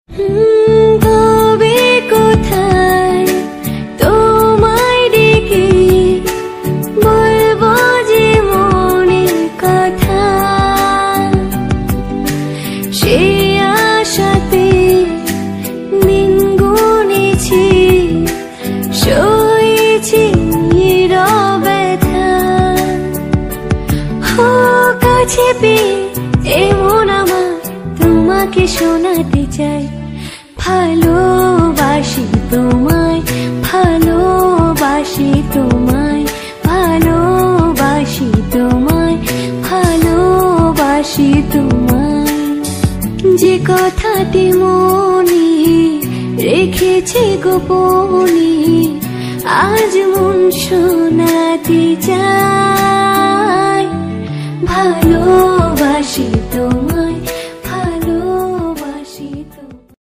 কবে কোথায় তোমায় ডেকে বলবো যে মনের কথা, সে আশাতে দিন গুনেছি, সয়েছি ব্যথা। কাছে পেয়ে এমন আমার তোমাকে শোনাতে চাই, ভালোবাসি তোমায়, ভালোবাসি তোমায়, ভালোবাসি তোমায়, ভালোবাসি তোমায়। যে কথাটি মনে রেখেছি গোপনে, আজ মন শোনাতে চাই, ভালোবাসি তোমায়।